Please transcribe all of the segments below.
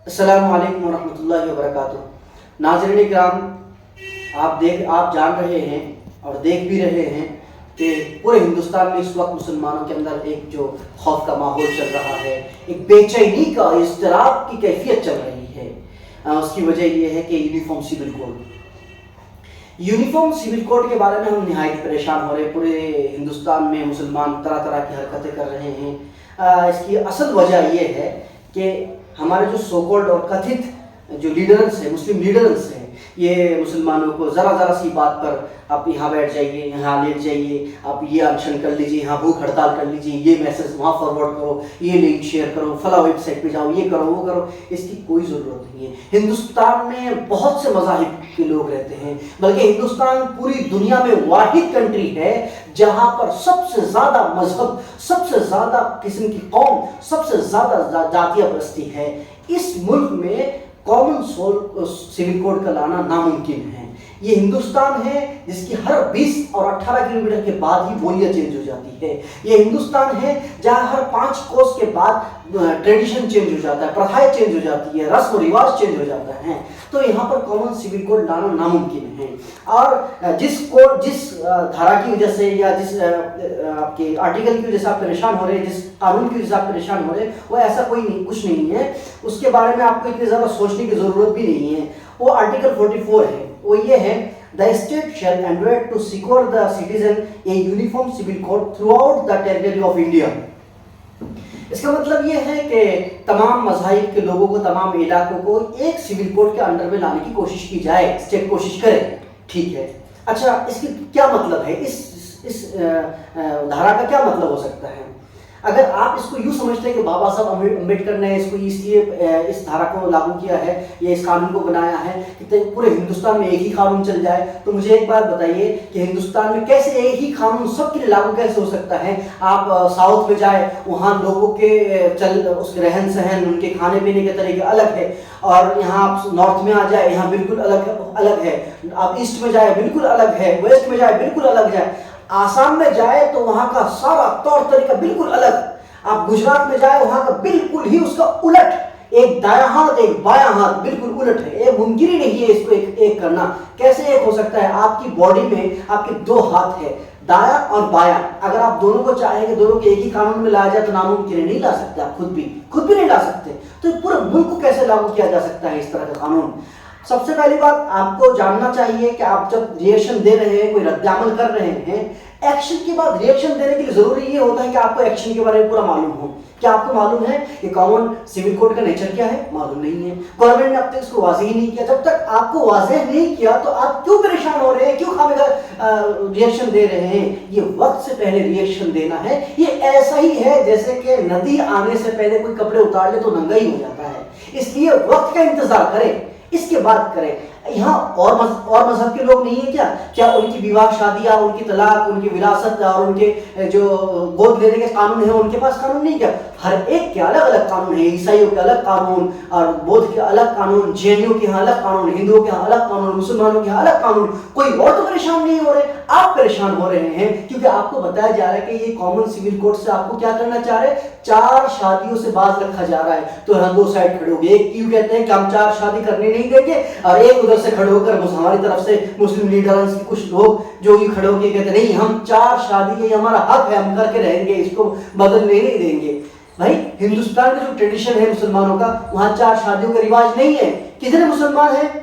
अस्सलाम वालेकुम वरहमतुल्लाहि वबरकातुह। नाज़रीन किराम, आप जान रहे हैं और देख भी रहे हैं कि पूरे हिंदुस्तान में इस वक्त मुसलमानों के अंदर एक जो खौफ का माहौल चल रहा है, एक बेचैनी का इज़्तिराब की कैफियत चल रही है। उसकी वजह यह है कि यूनिफॉर्म सिविल कोड के बारे में हम नहायत परेशान हो रहे। पूरे हिंदुस्तान में मुसलमान तरह तरह की हरकतें कर रहे हैं। इसकी असल वजह यह है कि हमारे जो सो कॉल्ड और कथित जो लीडर्स हैं, मुस्लिम लीडर्स हैं, ये मुसलमानों को ज़रा सी बात पर आप यहाँ बैठ जाइए, यहाँ लेट जाइए, आप ये अनशन कर लीजिए, यहाँ भूख हड़ताल कर लीजिए, ये मैसेज वहाँ फॉरवर्ड करो, ये लिंक शेयर करो, फला वेबसाइट पे जाओ, ये करो वो करो, इसकी कोई ज़रूरत नहीं है। हिंदुस्तान में बहुत से मज़ाहिब के लोग रहते हैं, बल्कि हिंदुस्तान पूरी दुनिया में वाहिद कंट्री है जहाँ पर सबसे ज़्यादा मजहब, सबसे ज़्यादा किस्म की कौम, सबसे ज़्यादा जातीय परस्ती है। इस मुल्क में कॉमन सिविल कोड का लाना नामुमकिन है। ये हिंदुस्तान है जिसकी हर 20 और 18 किलोमीटर के बाद ही बोलियां चेंज हो जाती है। ये हिंदुस्तान है जहाँ हर 5 कोस के बाद ट्रेडिशन चेंज हो जाता है, प्रथाएं चेंज हो जाती है, रस्म रिवाज चेंज हो जाता है। तो यहाँ पर कॉमन सिविल कोड लाना नामुमकिन है। और जिस धारा की वजह से या जिस आपके आर्टिकल की वजह से आप परेशान हो रहे हैं, जिस कानून की वजह से आप परेशान हो रहे हैं, वो ऐसा कुछ नहीं है। उसके बारे में आपको इतनी ज़्यादा सोचने की ज़रूरत भी नहीं है। वो आर्टिकल 44 है, वो ये है, the state shall endeavour to secure the citizen a uniform civil code throughout the territory of India. इसका मतलब ये है कि तमाम मज़ाहिब के लोगों को, तमाम इलाकों को एक सिविल कोड के अंडर में लाने की कोशिश की जाए, स्टेट कोशिश करे। ठीक है, अच्छा, इसकी क्या मतलब है? इस धारा का क्या मतलब हो सकता है? अगर आप इसको यूँ समझते हैं कि बाबा साहब अम्बेडकर ने इसको इसलिए इस धारा को लागू किया है या इस कानून को बनाया है कि पूरे हिंदुस्तान में एक ही कानून चल जाए, तो मुझे एक बात बताइए कि हिंदुस्तान में कैसे एक ही कानून सबके लिए लागू कैसे हो सकता है? आप साउथ में जाए, वहाँ लोगों के उसके रहन सहन, उनके खाने पीने के तरीके अलग है, और यहाँ आप नॉर्थ में आ जाए, यहाँ बिल्कुल अलग है। आप ईस्ट में जाए बिल्कुल अलग है, वेस्ट में जाए बिल्कुल अलग है। आसाम में जाए तो वहाँ का सारा तौर तरीका बिल्कुल अलग। आप गुजरात में जाए, वहाँ का बिल्कुल ही उसका उलट, एक दायां हाथ एक बायां हाथ बिल्कुल उलट है। ये मुमकिन ही नहीं है इसको एक करना। कैसे एक हो सकता है? आपकी बॉडी में आपके 2 हाथ है, दायां और बायां। अगर आप दोनों को चाहेंगे दोनों को एक ही कानून में लाया जाए तो नामुमकिन है, नहीं ला सकते। आप खुद भी नहीं ला सकते। तो पूरे मुल्क को कैसे लागू किया जा सकता है इस तरह का कानून? सबसे पहली बात आपको जानना चाहिए कि आप जब रिएक्शन दे रहे हैं, कोई रद्द-ए-अमल कर रहे हैं, एक्शन के बाद रिएक्शन देने के लिए जरूरी ये होता है कि आपको एक्शन के बारे में पूरा मालूम हो। क्या आपको मालूम है कि कॉमन सिविल कोड का नेचर क्या है? मालूम नहीं है। गवर्नमेंट ने अब तक इसको वाज़ेह ही नहीं किया। जब तक आपको वाज़ेह नहीं किया तो आप क्यों परेशान हो रहे हैं, क्यों खामेखा रिएक्शन दे रहे हैं? ये वक्त से पहले रिएक्शन देना है। ये ऐसा ही है जैसे कि नदी आने से पहले कोई कपड़े उतार ले तो नंगा ही हो जाता है। इसलिए वक्त का इंतजार करें, इसके बाद करें। यहाँ और मजहब के लोग नहीं है क्या उनकी विवाह शादियाँ, उनकी तलाक, उनकी विरासत और उनके जो गोद लेने के कानून है, उनके पास कानून नहीं क्या? हर एक के अलग अलग कानून है। ईसाइयों के अलग कानून और बौद्ध के अलग कानून, जैनियों के यहाँ अलग कानून, हिंदुओं के यहाँ अलग कानून, मुसलमानों के यहाँ अलग कानून। कोई और तो परेशान नहीं हो रहे, आप परेशान हो रहे हैं क्योंकि आपको बताया जा रहा है कि ये कॉमन सिविल कोड से आपको क्या करना चाह रहे हैं? 4 शादियों से बाज रखा जा रहा है। तो यहाँ 2 साइड खड़े हो गए। एक क्यों कहते हैं कि हम 4 शादी करने नहीं देंगे, और एक उधर से खड़े होकर हमारी तरफ से मुस्लिम लीडर्स के कुछ लोग जो ये खड़े होकर कहते नहीं, हम 4 शादी, ये हमारा हक है, हम करके रहेंगे, इसको बदलने नहीं देंगे। भाई, हिंदुस्तान का जो ट्रेडिशन है मुसलमानों का, वहाँ 4 शादियों का रिवाज नहीं है। कितने मुसलमान हैं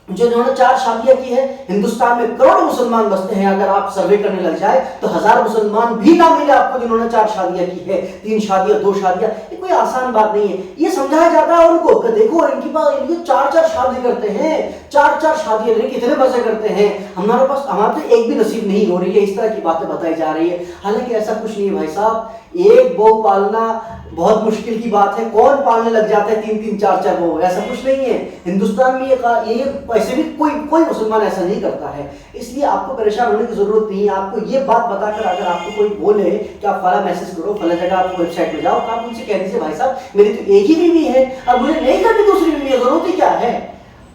जिन्होंने 4 शादियां की है? हिंदुस्तान में करोड़ों मुसलमान बसते हैं। अगर आप सर्वे करने लग जाए तो 1000 मुसलमान भी ना मिले आपको जिन्होंने 4 शादियां की है, 3 शादियां, 2 शादियां। ये कोई आसान बात नहीं है। ये समझाया जाता है उनको कि देखो इनके पास 4 शादी करते हैं, 4 शादियां, कितने मजे करते हैं, हमारे तो एक भी नसीब नहीं हो रही है। इस तरह की बातें बताई जा रही है। हालांकि ऐसा कुछ नहीं है भाई साहब। एक बहू पालना बहुत मुश्किल की बात है। कौन पालने लग जाता है 3-3, 4-4 बहू? ऐसा कुछ नहीं है। हिंदुस्तान में ये वैसे भी कोई मुसलमान ऐसा नहीं करता है। इसलिए आपको परेशान होने की जरूरत नहीं है। आपको ये बात बताकर अगर आपको कोई बोले कि आप फला मैसेज करो, फला जगह आप वेबसाइट में जाओ, तो आप उनसे कह दीजिए भाई साहब मेरी तो एक ही बीवी है और मुझे नहीं करनी दूसरी बीवी है, जरूरत ही क्या है?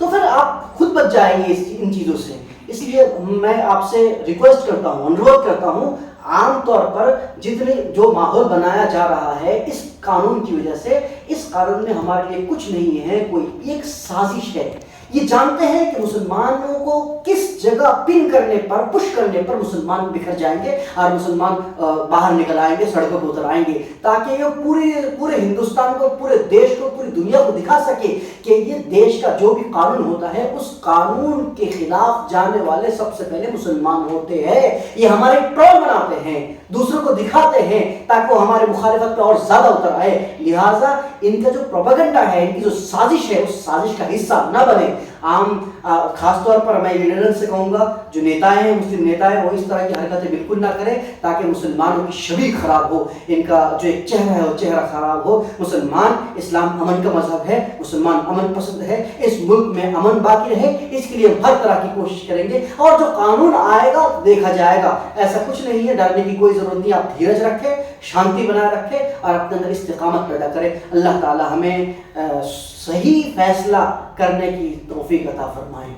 तो फिर आप खुद बच जाएंगे इन चीज़ों से। इसलिए मैं आपसे रिक्वेस्ट करता हूँ, अनुरोध करता हूँ, عام طور پر جتنے جو ماحول بنایا جا رہا ہے اس قانون کی وجہ سے، اس قانون میں ہمارے لیے کچھ نہیں ہے، کوئی ایک سازش ہے۔ یہ جانتے ہیں کہ مسلمانوں کو کس جگہ پن کرنے پر، پش کرنے پر مسلمان بکھر جائیں گے اور مسلمان باہر نکل آئیں گے، سڑکوں پہ اتر آئیں گے، تاکہ یہ پورے ہندوستان کو، پورے دیش کو، پوری دنیا کو دکھا سکے کہ یہ دیش کا جو بھی قانون ہوتا ہے اس قانون کے خلاف جانے والے سب سے پہلے مسلمان ہوتے ہیں۔ یہ ہمارے ٹرول بناتے ہیں، دوسروں کو دکھاتے ہیں تاکہ وہ ہمارے مخالفت پہ اور زیادہ اتر آئے، لہٰذا ان کا جو پروپیگنڈا ہے، ان کی جو سازش ہے، اس سازش کا حصہ نہ بنے۔ خاص طور پر میں لیڈروں سے کہوں گا، جو نیتا ہیں، مسلم نیتا ہیں، وہ اس طرح کی حرکتیں بالکل نہ کریں تاکہ مسلمانوں کی شبیہ خراب ہو، ان کا جو ایک چہرہ ہے وہ چہرہ خراب ہو۔ مسلمان، اسلام امن کا مذہب ہے، مسلمان امن پسند ہے، اس ملک میں امن باقی رہے اس کے لیے ہم ہر طرح کی کوشش کریں گے، اور جو قانون آئے گا دیکھا جائے گا۔ ایسا کچھ نہیں ہے، ڈرنے کی کوئی ضرورت نہیں، آپ دھیرج رکھیں، شانتی بنائے رکھیں اور اپنے اندر استقامت پیدا کریں۔ اللہ تعالی ہمیں صحیح فیصلہ کرنے کی توفیق عطا فرمائے۔